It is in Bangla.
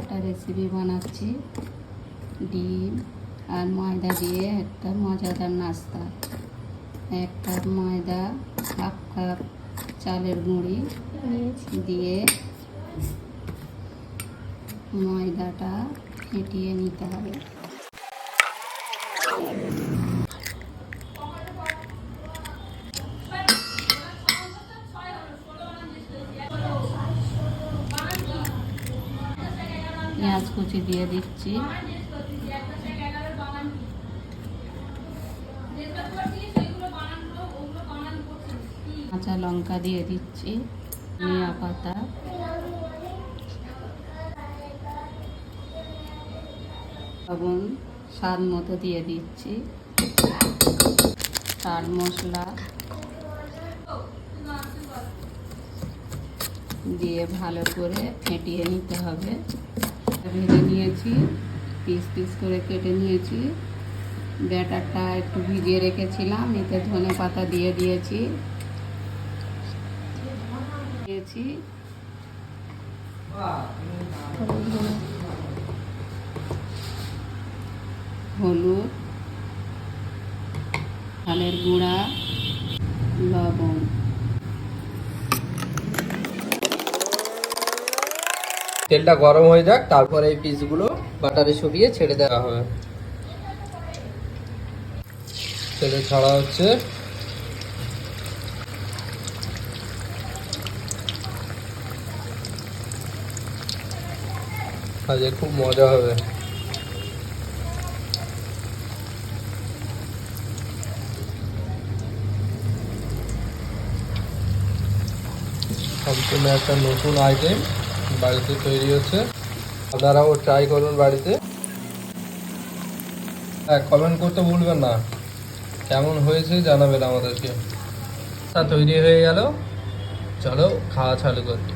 একটা রেসিপি বানাচ্ছি ডিম আর ময়দা দিয়ে একটা মজাদার নাস্তা। 1 কাপ ময়দা, 1/2 কাপ চালের গুঁড়ি দিয়ে ময়দাটা ফেটিয়ে নিতে হবে। পেঁয়াজ কুচি দিয়ে দিচ্ছি, কাঁচা লঙ্কা দিয়ে দিচ্ছি, ধনিয়া পাতা, লবণ স্বাদ মতো দিয়ে দিচ্ছি, চাট মশলা দিয়ে ভালো করে ফেটিয়ে নিতে হবে। ভেজে নিয়েছি, পিস পিস করে কেটে নিয়েছি। ব্যাটারটা একটু ভিজিয়ে রেখেছিলাম, এতে ধনে পাতা দিয়ে দিয়েছি, হলুদ, চালের গুঁড়া, লবণ। তেলটা গরম হয়ে যাক, তারপরে এই পিসগুলো বাটারে সরিয়ে ছেড়ে দেওয়া হবে। তেলে ছাড়া হচ্ছে। আজকে খুব মজা হবে। সম্পূর্ণ একটা নতুন আইটেম বাড়িতে তৈরি হচ্ছে, আপনারাও ট্রাই করুন বাড়িতে। হ্যাঁ, কমেন্ট করতে ভুলবেন না, কেমন হয়েছে জানাবেন আমাদেরকে। তা তৈরি হয়ে গেল, চলো খাওয়া চালু করি।